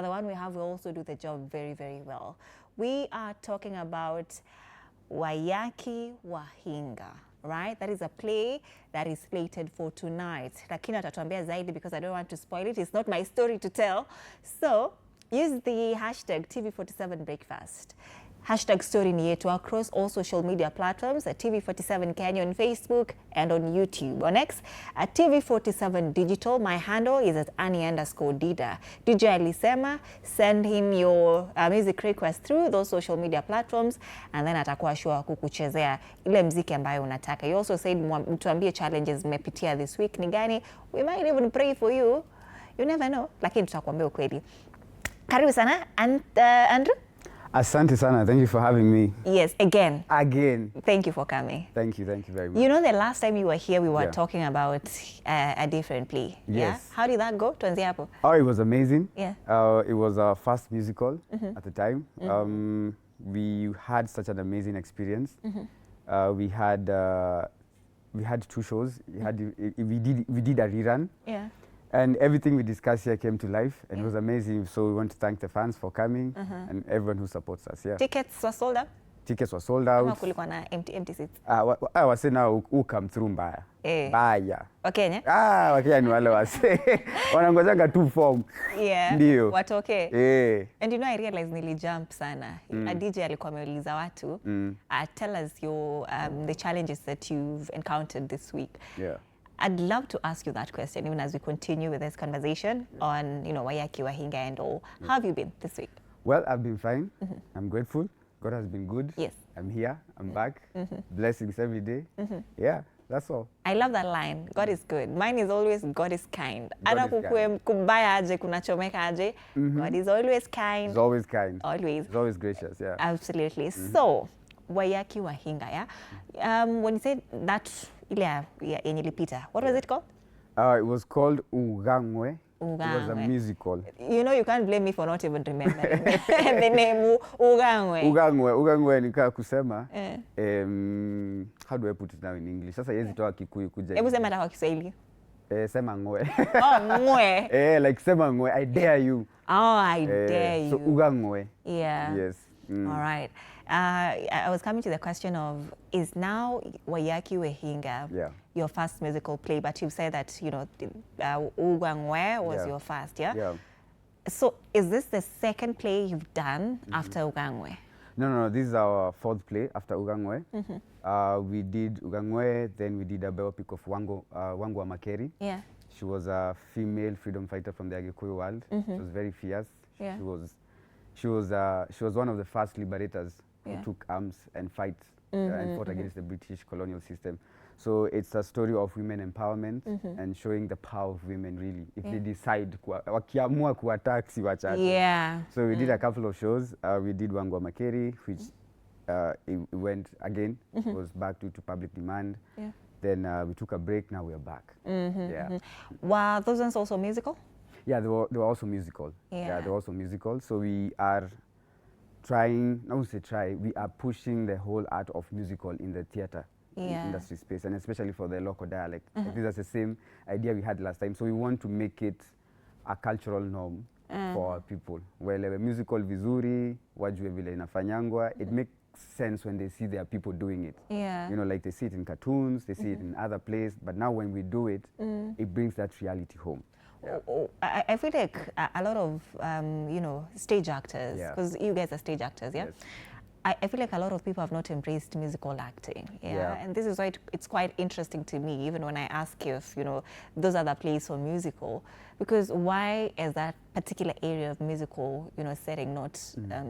but the one we have will also do the job very, very well. We are talking about Waiyaki Wa Hinga, right? That is a play that is slated for tonight. Lakini atatuambia zaidi because I don't want to spoil it. It's not my story to tell. So use the hashtag TV47 Breakfast. Hashtag story ni yetu across all social media platforms at TV47 Kenya on Facebook and on YouTube. On X at TV47 Digital. My handle is at Annie_Dida. DJ Alisema, send him your music request through those social media platforms and then atakuwa sure kukuchezea ile mziki ambayo unataka. You also said mtuambie challenges mmepitia this week ni gani. We might even pray for you. You never know. Lakini tutakuambia ukweli. Karibu sana Andrew. Asante sana. Thank you for having me. Yes, again. Again. Thank you for coming. Thank you very much. You know, the last time you were here, we were talking about a different play. Yes. Yeah? How did that go? Tuanzie hapo. Oh, it was amazing. Yeah. It was our first musical at the time. We had such an amazing experience. We had 2 shows. We did a rerun. Yeah. And everything we discussed here came to life, and it was amazing. So we want to thank the fans for coming and everyone who supports us. Yeah. Tickets were sold out? Tickets were sold out. Kulikuwa na empty seats? I was saying now who come through mbaya. Baya. Wakenya? Wakenya ni wale wase. Wanangojanga tu form. Yeah. Ndio. Watoke. And you know, I realized nilijump sana. A DJ alikuwa ameuliza watu. Tell us your the challenges that you've encountered this week. Yeah. I'd love to ask you that question even as we continue with this conversation on, you know, Waiyaki Wa Hinga and all. How have you been this week? Well, I've been fine. I'm grateful. God has been good. Yes. I'm here. I'm back. Blessings every day. Yeah, that's all. I love that line. God is good. Mine is always God is kind. God is kind. Kubaya aje, kunachomeka aje. God is always kind. He's always kind. Always. He's always gracious, yeah. Absolutely. So, Waiyaki Wa Hinga, yeah? When you said that ile yenye ilipita, what was it called? It was called Ugangwe. Ugangwe. It was a musical. You know, you can't blame me for not even remembering the name Ugangwe. Ugangwe nikaa kusema. How do I put it now in English? Sasa yezi toa Kikuyu kuja. Hebu sema hata kwa Kiswahili. Sema ngwe. Oh, ngwe. Like sema ngwe, I dare you. Oh, I dare you. So Ugangwe. Yeah. Yes. All right. I was coming to the question of, is now Waiyaki Wa Hinga your first musical play? But you've said that, you know, Ugangwe was your first, yeah? Yeah. So is this the second play you've done after Ugangwe? No, this is our 4th play after Ugangwe. We did Ugangwe, then we did a biopic of Wangu Wa Makeri. Yeah. She was a female freedom fighter from the Agikuyu world. She was very fierce. Yeah. She was one of the first liberators who took arms and fought against the British colonial system. So it's a story of women empowerment and showing the power of women really. If they decide, wakiamua kuattack si wachache. Yeah. So we did a couple of shows. We did Wangu Wa Makeri, which it went again, was back due to public demand. Yeah. Then we took a break, now we're back. Yeah. Were those ones also musical? Yeah, they were also musical. Yeah, they were also musical. So we are trying, I would say try, we are pushing the whole art of musical in the theater industry space, and especially for the local dialect. I think that's the same idea we had last time. So we want to make it a cultural norm for our people. Wherever musical vizuri, wajue vile inafanyangwa, it makes sense when they see their people doing it. Yeah. You know, like they see it in cartoons, they see it in other places, but now when we do it, it brings that reality home. Yeah. I feel like a lot of, you know, stage actors, because you guys are stage actors, yeah? Yes. I feel like a lot of people have not embraced musical acting, and this is why it's quite interesting to me, even when I ask you if, you know, those are the plays for musical, because why is that particular area of musical, you know, setting not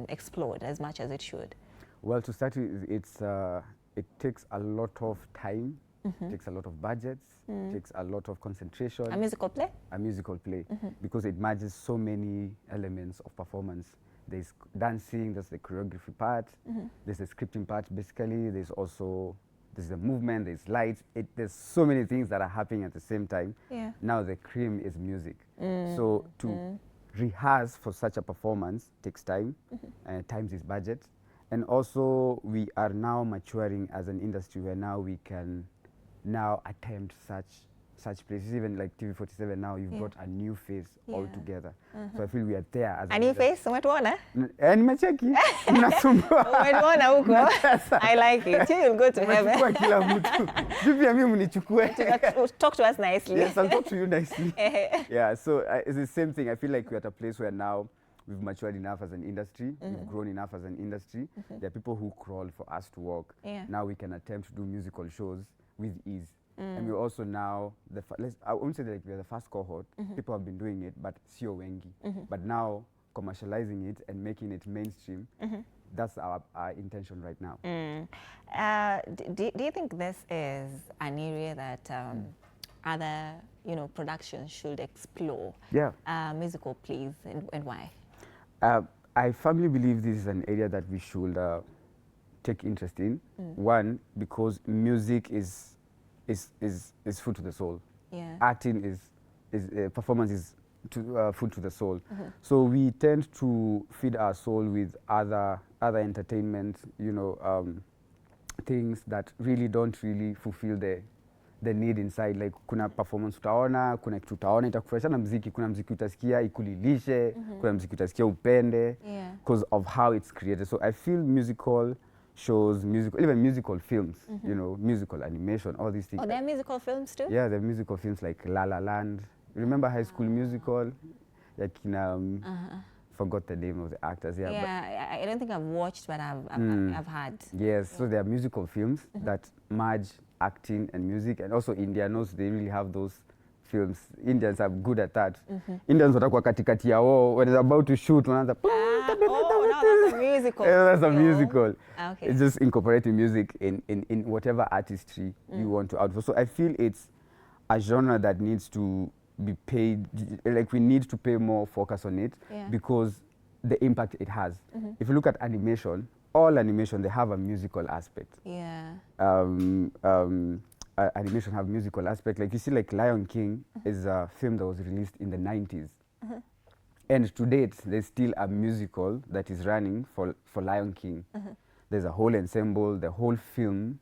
explored as much as it should? Well, to start with, it takes a lot of time. Takes a lot of budgets, takes a lot of concentration. A musical play? A musical play, because it merges so many elements of performance. There's dancing, there's the choreography part, there's the scripting part, basically. There's the movement, there's lights. There's so many things that are happening at the same time. Yeah. Now the cream is music. So to rehearse for such a performance takes time, times is budget. And also we are now maturing as an industry where now we can now attempt such such places. Even like TV47 now, you've got a new face altogether. So I feel we are there as a new face. Umetuona? Nimecheki. Mnasumbua. Umetuona huko. I like it. You'll go to heaven. Umechukua kila mtu. Pia mimi mnichukue. Talk to us nicely. Yes, I'll talk to you nicely. Yeah, so it's the same thing. I feel like we're at a place where now we've matured enough as an industry, we've grown enough as an industry. There are people who crawl for us to walk. Now we can attempt to do musical shows with ease. And we're also now, I won't say that like we're the first cohort, people have been doing it, but sio wengi. But now commercializing it and making it mainstream, that's our intention right now. Do you think this is an area that other productions should explore? Yeah. Musical plays, and why? I firmly believe this is an area that we should take interest in. One, because music is food to the soul. Yeah. Acting is performance is food to the soul. So we tend to feed our soul with other entertainment, things that really don't really fulfill the need inside. Like kuna performance utaona, kuna kitu utaona itakufurahisha na mziki, kuna mziki utasikia ikulilishe, kuna mziki utasikia upende, because of how it's created. So I feel musical shows, even musical films, musical animation, all these things. Oh, there are musical films too? Yeah, there are musical films like La La Land. Remember High School Musical? Like forgot the name of the actors. Yeah, yeah, I don't think I've watched, but I've heard. Yes, so there are musical films that merge acting and music, and also Indianos, they really have those films. Indians are good at that. Indians watakuwa katikati yao when they're about to shoot, wanaanza now that's a musical. Yeah, that's a musical. Okay. It's just incorporating music in whatever artistry you want to output. So I feel it's a genre that needs to be paid, like we need to pay more focus on it because the impact it has. If you look at animation, all animation, they have a musical aspect. Yeah. Animation have musical aspect. Like you see, like Lion King is a film that was released in the 90s. And to date, there's still a musical that is running for Lion King. There's a whole ensemble, the whole film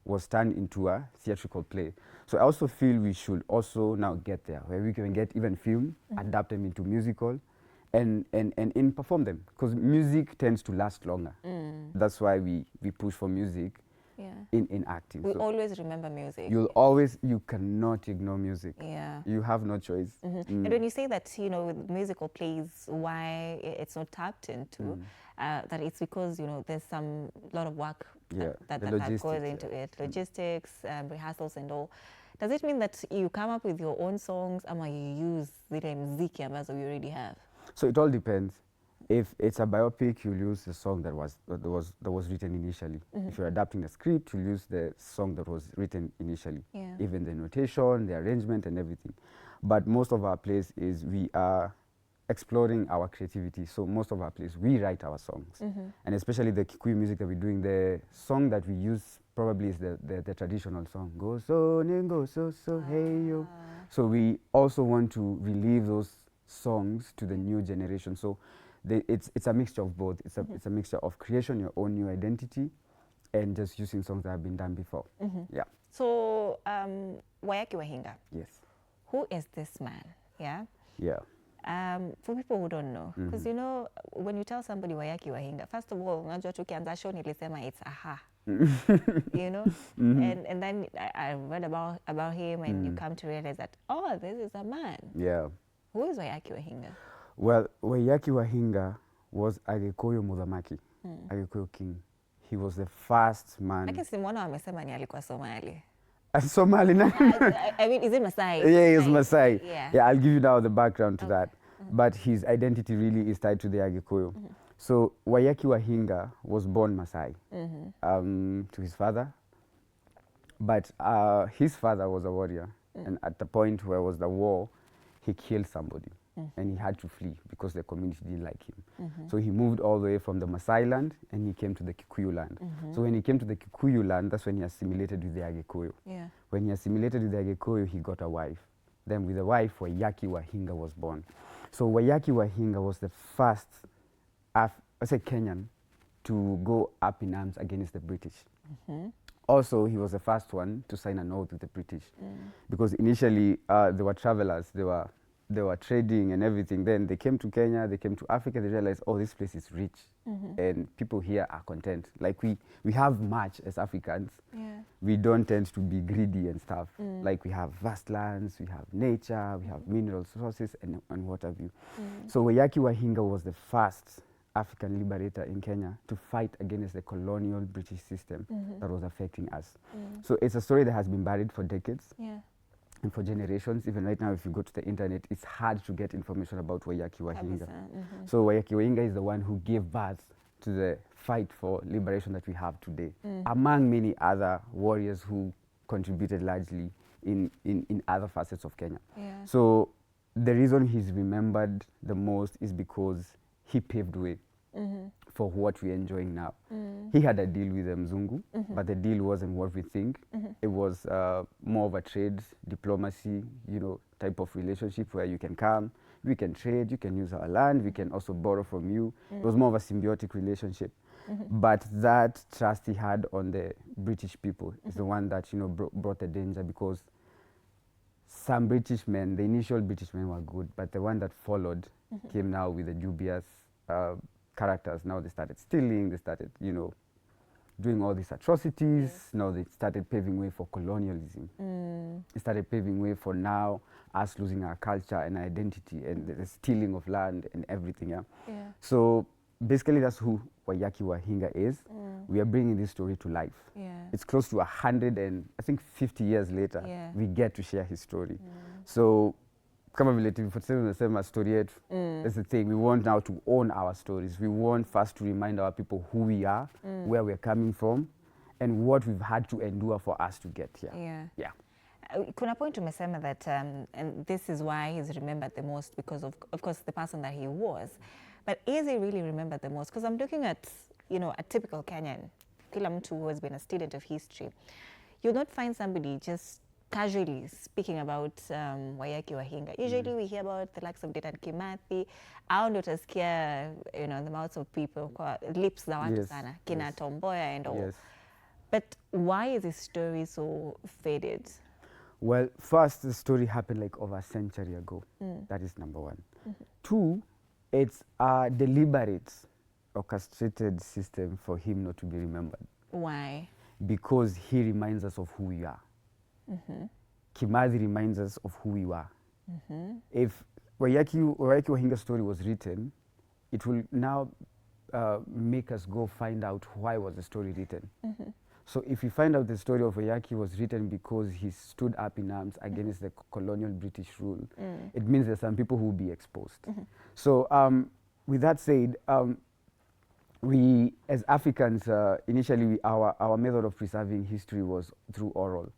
was turned into a theatrical play. So I also feel we should also now get there, where we can get even film, adapt them into musical, and perform them. Because music tends to last longer. That's why we push for music in acting. We always remember music. You cannot ignore music. Yeah. You have no choice. And when you say that, with musical plays, why it's not tapped into, that it's because, there's a lot of work that goes into it, logistics, rehearsals and all. Does it mean that you come up with your own songs, or you use zile mziki ambazo you already have? So it all depends. If it's a biopic, you'll use the song that was written initially. If you're adapting a script, you'll use the song that was written initially. Even the notation, the arrangement and everything. But most of our plays is we are exploring our creativity. So most of our plays, we write our songs. And especially the Kikuyu music that we're doing, the song that we use probably is the traditional song. Go so, go so, hey yo. So we also want to relive those songs to the new generation. So it's a mixture of both. It's a mixture of creation, your own new identity, and just using songs that have been done before. Yeah. So, Waiyaki Wa Hinga. Yes. Who is this man? Yeah. Yeah. For people who don't know, because when you tell somebody Waiyaki Wa Hinga, first of all, unajua tukianza show nilisema it's aha. And then I read about him, and you come to realize that, oh, this is a man. Yeah. Who is Waiyaki Wa Hinga? Well, Waiyaki Wa Hinga was Agikuyu Mudhamaki, Agikuyu king. He was the first man. Lakini simwona wamesema ni alikuwa Somali. Somali? I mean, is it Masai? Yeah, he's Masai. Yeah, I'll give you now the background to that. But his identity really is tied to the Agikuyu. So Waiyaki Wa Hinga was born Masai to his father. But his father was a warrior. And at the point where was the war, he killed somebody. And he had to flee because the community didn't like him. So he moved all the way from the Masai land and he came to the Kikuyu land. So when he came to the Kikuyu land, that's when he assimilated with the Agikuyu. Yeah. When he assimilated with the Agikuyu, he got a wife. Then with the wife, Waiyaki Wa Hinga was born. So Waiyaki Wa Hinga was the first Kenyan to go up in arms against the British. also he was the first one to sign an oath with the British, because initially they were travelers, they were trading and everything. Then they came to Kenya, they came to Africa, they realized, oh, this place is rich, and people here are content. Like we have much as Africans. We don't tend to be greedy and stuff. Like we have vast lands, we have nature, we have mineral sources and what have you. So Waiyaki Wa Hinga was the first African liberator in Kenya to fight against the colonial British system that was affecting us. So it's a story that has been buried for decades and for generations. Even right now, if you go to the internet, it's hard to get information about Waiyaki Wa Hinga. So Waiyaki Wa Hinga is the one who gave birth to the fight for liberation that we have today, among many other warriors who contributed largely in other facets of Kenya. So the reason he's remembered the most is because he paved way for what we're enjoying now. He had a deal with Mzungu, but the deal wasn't what we think. It was more of a trade, diplomacy, you know, type of relationship where you can come, we can trade, you can use our land, we can also borrow from you. It was more of a symbiotic relationship. But that trust he had on the British people is the one that, you know, brought the danger, because some British men, the initial British men were good, but the one that followed came now with the dubious characters. Now they started stealing, they started, you know, doing all these atrocities. Now they started paving way for colonialism. It started paving way for now us losing our culture and identity and the stealing of land and everything. So basically that's who Waiyaki Wa Hinga is. We are bringing this story to life. It's close to 150 years later, we get to share his story. So kama vile TV47 unasema story yetu, that's the thing. We want now to own our stories. We want first to remind our people who we are, where we're coming from, and what we've had to endure for us to get here. Kuna point umesema that, and this is why he's remembered the most, because of course, the person that he was. But is he really remembered the most? Because I'm looking at, you know, a typical Kenyan, kila mtu who has been a student of history. You'll not find somebody just casually speaking about Waiyaki Wa Hinga. Usually we hear about the likes of Dedan Kimathi, au ndo utasikia, you know, the mouths of people, kwa lips za watu sana, kina Tomboya and all. But why is this story so faded? Well, first, the story happened like over a century ago. That is number one. Two, it's a deliberate, orchestrated system for him not to be remembered. Why? Because he reminds us of who we are. Kimathi reminds us of who we were. If Waiyaki Wa Hinga story was written, it will now make us go find out why was the story written. So if we find out the story of Waiyaki was written because he stood up in arms against the colonial British rule, it means there's some people who will be exposed. So with that said, we as Africans, initially our method of preserving history was through oral.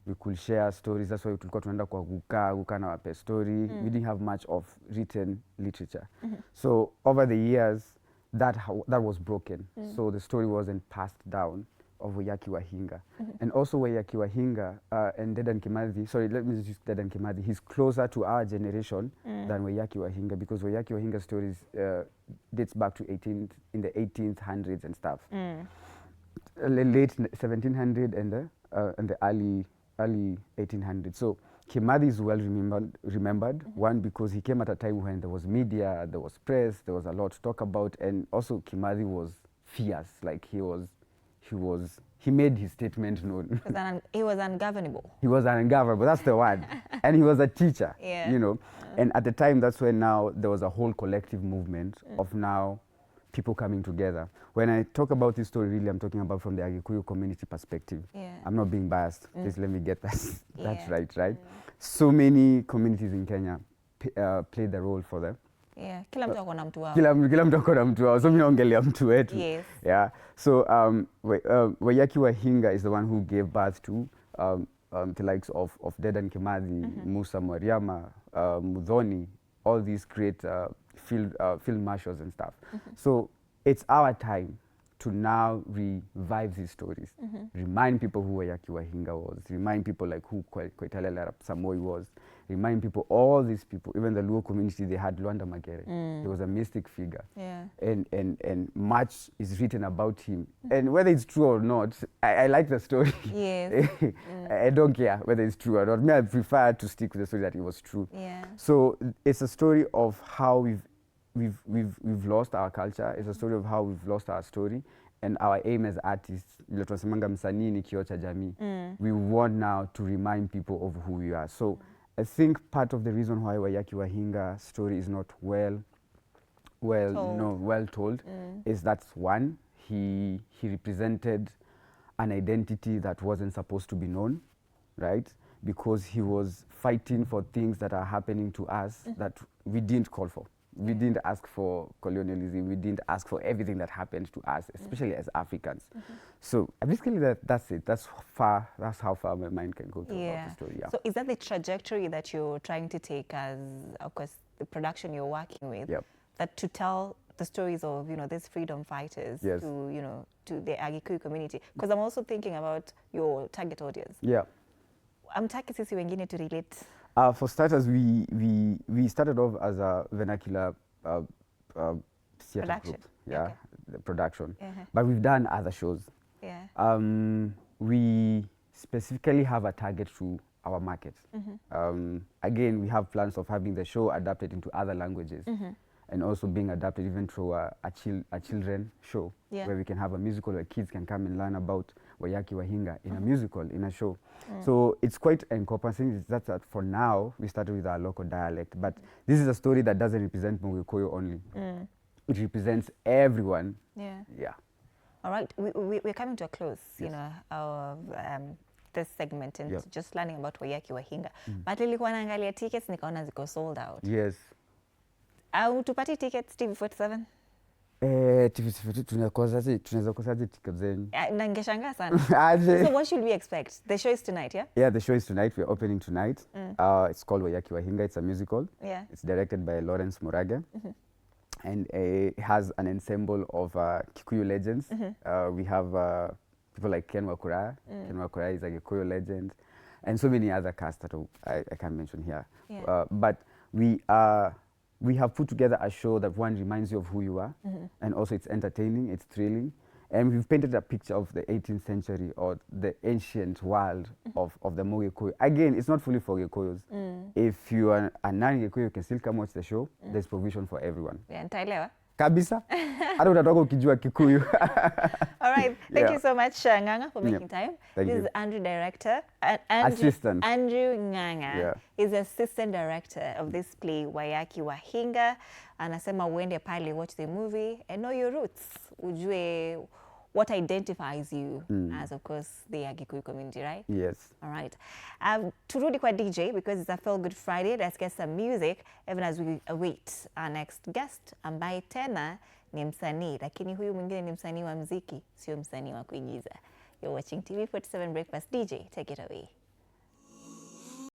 We could share stories. That's why tulikuwa tunaenda kwa guka na wape story. We didn't have much of written literature. So over the years, that was broken. So the story wasn't passed down of Waiyaki Wa Hinga. And also Waiyaki Wa Hinga and Dedan Kimathi, sorry, let me just use Dedan Kimathi, he's closer to our generation than Waiyaki Wa Hinga, because Waiyaki Wa Hinga stories dates back to in the 1800s and stuff. Late 1700 and the early 1800s. So Kimathi is well remembered, one, because he came at a time when there was media, there was press, there was a lot to talk about, and also Kimathi was fierce, like he made his statement known. He was ungovernable. He was ungovernable, that's the word. And he was a teacher, you know. And at the time, that's when now there was a whole collective movement of now people coming together. When I talk about this story, really, I'm talking about from the Agikuyu community perspective. I'm not being biased. Please let me get that right? So many communities in Kenya played the role for them. Kila mtu akona mtu wao. Kila mtu akona mtu wao. So mimi naongelea mtu wetu. So Waiyaki Wa Hinga is the one who gave birth to the likes of Dedan Kimathi, Musa Mariama, Muthoni, all these great field marshals and stuff. So it's our time to now revive these stories, remind people who Waiyaki Wa Hinga was, remind people like who Koitalel Arap Samoy was, remind people, all these people, even the Luo community, they had Luanda Magere. He was a mystic figure. Yeah. And much is written about him. And whether it's true or not, I like the story. Yes. I don't care whether it's true or not. Me, I prefer to stick with the story that it was true. Yeah. So it's a story of how we've lost our culture. It's a story of how we've lost our story. And our aim as artists, msanii ni kioo cha jamii. We want now to remind people of who we are. So I think part of the reason why Waiyaki Wa Hinga story is not well told is that, one, he represented an identity that wasn't supposed to be known, right? Because he was fighting for things that are happening to us that we didn't call for. We didn't ask for colonialism. We didn't ask for everything that happened to us, especially as Africans. So basically, that's it. That's how far my mind can go about the story. Yeah. So is that the trajectory that you're trying to take as, of course, the production you're working with? Yep. That to tell the stories of, these freedom fighters yes. to the Agikuyu community? Because I'm also thinking about your target audience. Yeah. Amtaki sisi wengine to relate. For starters, we started off as a vernacular theatre group. Yeah, okay. The production. But we've done other shows. Yeah. We specifically have a target to our market. Again, we have plans of having the show adapted into other languages. And also being adapted even through a children show, where we can have a musical where kids can come and learn about Waiyaki Wa Hinga in a musical, in a show. So it's quite encompassing. It's that for now, we started with our local dialect. But this is a story that doesn't represent Mugikuyu only. It represents everyone. Yeah. All right, we're coming to a close, yes. Of this segment and just learning about Waiyaki Wa Hinga. But nilikuwa naangalia tickets nikaona ziko sold out. Yes. Tupati tickets TV47? TV47 tunaweza kosaje tickets zenyu? Na ningeshangaa sana. So what should we expect? The show is tonight, yeah? Yeah, the show is tonight. We're opening tonight. It's called Waiyaki Wa Hinga. It's a musical. Yeah. It's directed by Lawrence Murage. And it has an ensemble of Kikuyu legends. We have people like Ken Wakura. Ken Wakura is a Kikuyu legend. And so many other casts that I can't mention here. Yeah. But we have put together a show that, one, reminds you of who you are, and also it's entertaining, it's thrilling. And we've painted a picture of the 18th century or the ancient world of the Mugikuyu. Again, it's not fully for Gikuyus. If you are a non-Gikuyu, you can still come watch the show. There's provision for everyone. Yeah, nitaelewa. Kabisa. Hata utatoka ukijua Kikuyu. All right. Thank you so much, Nganga, for making time. Thank you. This is Andrew, director. Assistant. Andrew Nganga is assistant director of this play, Waiyaki Wa Hinga. Anasema uende pale, watch the movie and know your roots. Ujue what identifies you as, of course, the Agikuyu community, right? Yes. All right. Turudi kwa DJ, because it's a Feel Good Friday. Let's get some music, even as we await our next guest, ambaye tena ni msanii, lakini huyu mwingine ni msanii wa mziki, sio msanii wa kuigiza. You're watching TV47 Breakfast. DJ, take it away.